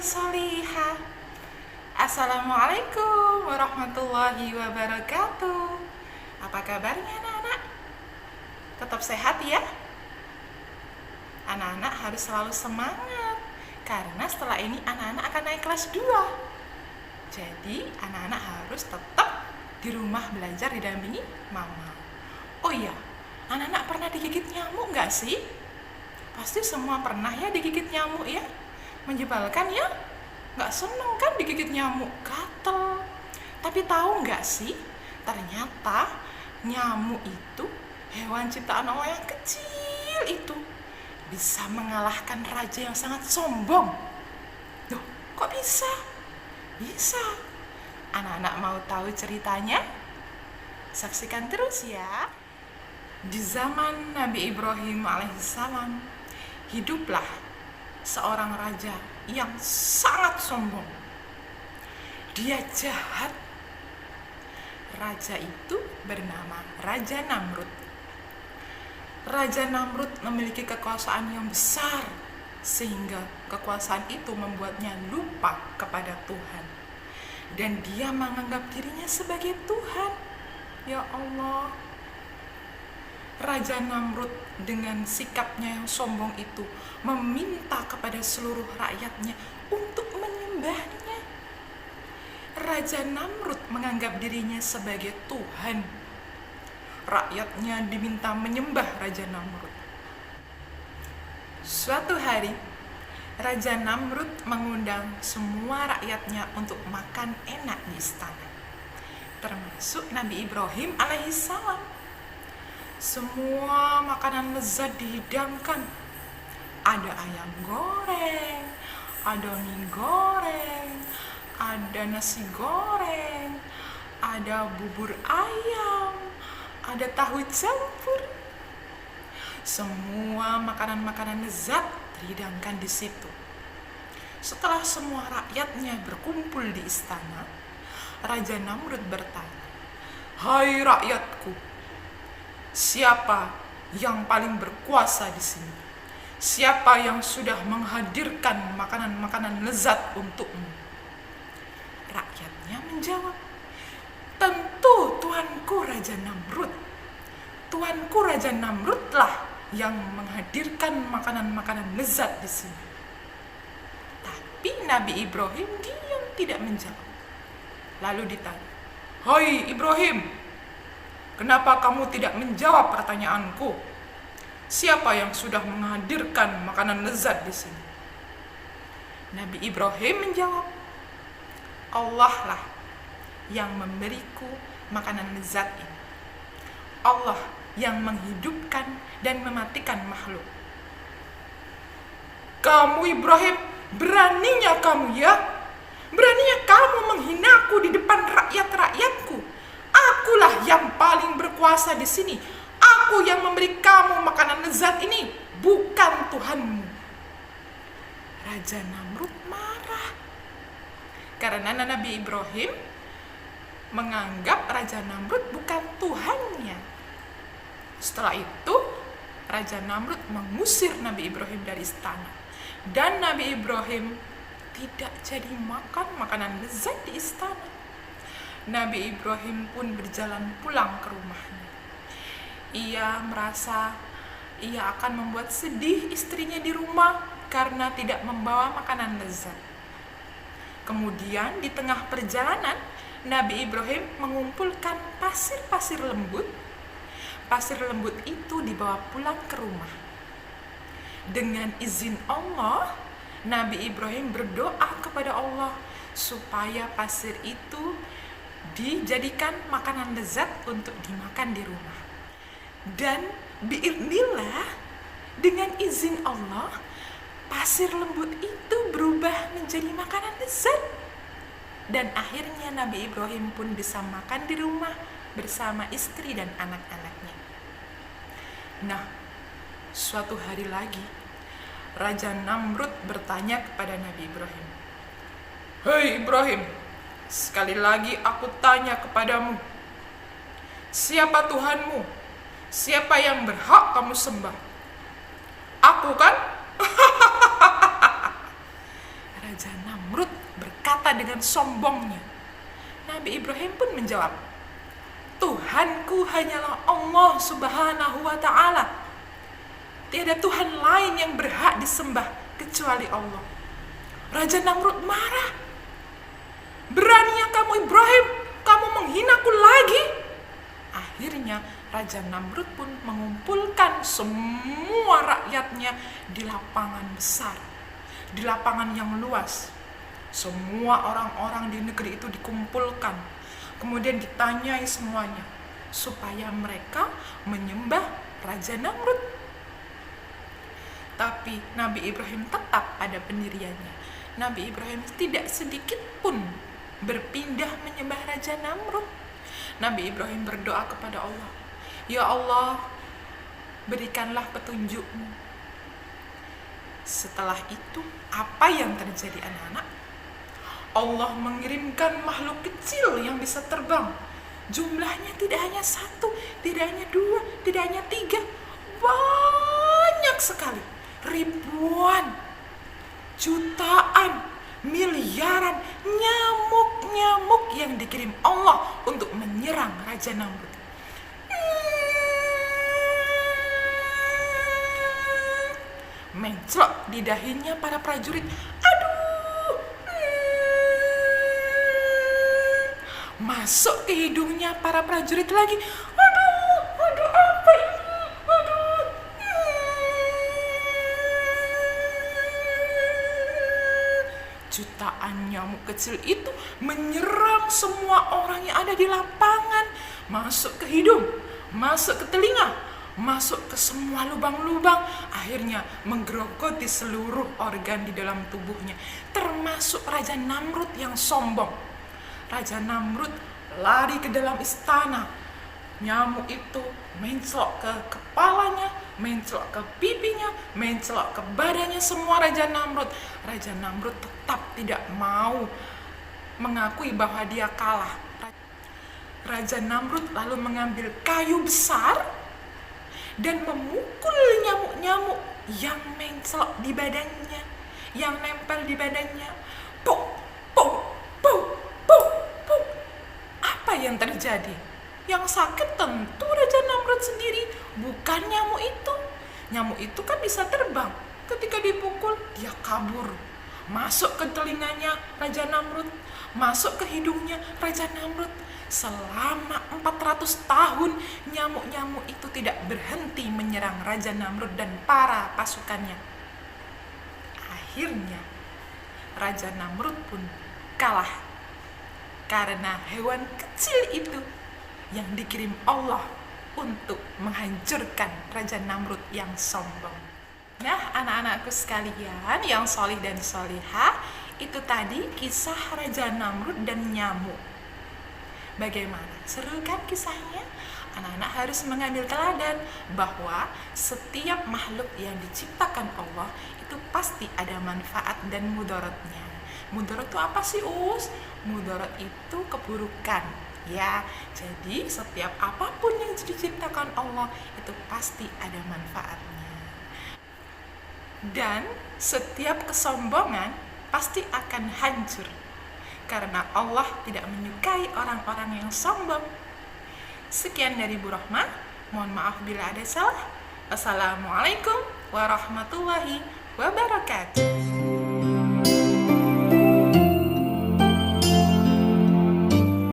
Solihah. Assalamualaikum warahmatullahi wabarakatuh. Apa kabarnya anak-anak? Tetap sehat ya? Anak-anak harus selalu semangat, karena setelah ini anak-anak akan naik kelas 2. Jadi anak-anak harus tetap di rumah belajar didampingi mama. Oh iya, anak-anak pernah digigit nyamuk nggak sih? Pasti semua pernah ya digigit nyamuk ya? Menyebalkan ya? Nggak seneng kan digigit nyamuk, gatel. Tapi tahu nggak sih, ternyata nyamuk itu hewan ciptaan Allah yang kecil itu bisa mengalahkan raja yang sangat sombong. Loh, kok bisa? Bisa. Anak-anak mau tahu ceritanya? Saksikan terus ya. Di zaman Nabi Ibrahim alaihissalam, hiduplah seorang raja yang sangat sombong. Dia jahat. Raja itu bernama Raja Namrud. Raja Namrud memiliki kekuasaan yang besar, sehingga kekuasaan itu membuatnya lupa kepada Tuhan. Dan dia menganggap dirinya sebagai Tuhan. Ya Allah. Raja Namrud dengan sikapnya yang sombong itu meminta kepada seluruh rakyatnya untuk menyembahnya. Raja Namrud menganggap dirinya sebagai Tuhan. Rakyatnya diminta menyembah Raja Namrud. Suatu hari, Raja Namrud mengundang semua rakyatnya untuk makan enak di istana, termasuk Nabi Ibrahim alaihissalam. Semua makanan lezat dihidangkan. Ada ayam goreng, ada mie goreng, ada nasi goreng, ada bubur ayam, ada tahu campur. Semua makanan-makanan lezat dihidangkan di situ. Setelah semua rakyatnya berkumpul di istana, Raja Namrud bertanya, "Hai rakyatku, siapa yang paling berkuasa di sini? Siapa yang sudah menghadirkan makanan-makanan lezat untukmu?" Rakyatnya menjawab, "Tentu tuanku Raja Namrud. Tuanku Raja Namrudlah yang menghadirkan makanan-makanan lezat di sini." Tapi Nabi Ibrahim diam, tidak menjawab. Lalu ditanya, "Hai Ibrahim, kenapa kamu tidak menjawab pertanyaanku? Siapa yang sudah menghadirkan makanan lezat di sini?" Nabi Ibrahim menjawab, "Allah lah yang memberiku makanan lezat ini. Allah yang menghidupkan dan mematikan makhluk." "Kamu Ibrahim, beraninya kamu ya? Beraninya kamu menghinaku di depan rakyat-rakyatku? Akulah yang paling berkuasa di sini. Aku yang memberi kamu makanan lezat ini, bukan Tuhanmu." Raja Namrud marah karena Nabi Ibrahim menganggap Raja Namrud bukan Tuhannya. Setelah itu, Raja Namrud mengusir Nabi Ibrahim dari istana. Dan Nabi Ibrahim tidak jadi makan makanan lezat di istana. Nabi Ibrahim pun berjalan pulang ke rumahnya. Ia merasa ia akan membuat sedih istrinya di rumah karena tidak membawa makanan lezat. Kemudian di tengah perjalanan, Nabi Ibrahim mengumpulkan pasir-pasir lembut. Pasir lembut itu dibawa pulang ke rumah. Dengan izin Allah, Nabi Ibrahim berdoa kepada Allah supaya pasir itu dijadikan makanan lezat untuk dimakan di rumah. Dan biidznillah, dengan izin Allah, pasir lembut itu berubah menjadi makanan lezat. Dan akhirnya Nabi Ibrahim pun bisa makan di rumah bersama istri dan anak-anaknya. Nah, suatu hari lagi, Raja Namrud bertanya kepada Nabi Ibrahim, "Hei Ibrahim, sekali lagi aku tanya kepadamu, siapa Tuhanmu? Siapa yang berhak kamu sembah? Aku kan?" Raja Namrud berkata dengan sombongnya. Nabi Ibrahim pun menjawab, "Tuhanku hanyalah Allah Subhanahu wa Ta'ala. Tiada Tuhan lain yang berhak disembah kecuali Allah." Raja Namrud marah. "Beraninya kamu Ibrahim, kamu menghinaku lagi?" Akhirnya Raja Namrud pun mengumpulkan semua rakyatnya di lapangan besar, di lapangan yang luas. Semua orang-orang di negeri itu dikumpulkan, kemudian ditanyai semuanya supaya mereka menyembah Raja Namrud. Tapi Nabi Ibrahim tetap pada pendiriannya. Nabi Ibrahim tidak sedikit pun berpindah menyembah Raja Namrud. Nabi Ibrahim berdoa kepada Allah, "Ya Allah, berikanlah petunjuk-Mu." Setelah itu, apa yang terjadi anak-anak? Allah mengirimkan makhluk kecil yang bisa terbang. Jumlahnya tidak hanya satu, tidak hanya dua, tidak hanya tiga. Banyak sekali. Ribuan, jutaan, miliaran nyamuk-nyamuk yang dikirim Allah untuk menyerang Raja Namrud. Menclok di dahinya para prajurit. Aduh! Masuk ke hidungnya para prajurit lagi. Aduh, apa ini? Aduh. Jutaan nyamuk kecil itu menyerang semua orang yang ada di lapangan. Masuk ke hidung, masuk ke telinga, masuk ke semua lubang-lubang, akhirnya menggerogoti seluruh organ di dalam tubuhnya, termasuk Raja Namrud yang sombong. Raja Namrud lari ke dalam istana. Nyamuk itu menclok ke kepalanya, menclok ke pipinya, menclok ke badannya semua Raja Namrud. Raja Namrud tetap tidak mau mengakui bahwa dia kalah. Raja Namrud lalu mengambil kayu besar dan memukul nyamuk-nyamuk yang menclok di badannya, yang nempel di badannya. Puk, puk, puk, puk, puk. Apa yang terjadi? Yang sakit tentu Raja Namrud sendiri, bukan nyamuk itu. Nyamuk itu kan bisa terbang. Ketika dipukul, dia kabur. Masuk ke telinganya Raja Namrud, masuk ke hidungnya Raja Namrud. Selama 400 tahun, nyamuk-nyamuk itu tidak berhenti menyerang Raja Namrud dan para pasukannya. Akhirnya, Raja Namrud pun kalah. Karena hewan kecil itu yang dikirim Allah untuk menghancurkan Raja Namrud yang sombong. Nah, anak-anakku sekalian yang solih dan solihah, itu tadi kisah Raja Namrud dan nyamuk. Bagaimana? Seru kan kisahnya? Anak-anak harus mengambil teladan bahwa setiap makhluk yang diciptakan Allah itu pasti ada manfaat dan mudaratnya. Mudarat itu apa sih, Us? Mudarat itu keburukan. Ya, jadi setiap apapun yang diciptakan Allah itu pasti ada manfaatnya. Dan setiap kesombongan pasti akan hancur. Karena Allah tidak menyukai orang-orang yang sombong. Sekian dari Bu Rohmah. Mohon maaf bila ada salah. Wassalamualaikum warahmatullahi wabarakatuh.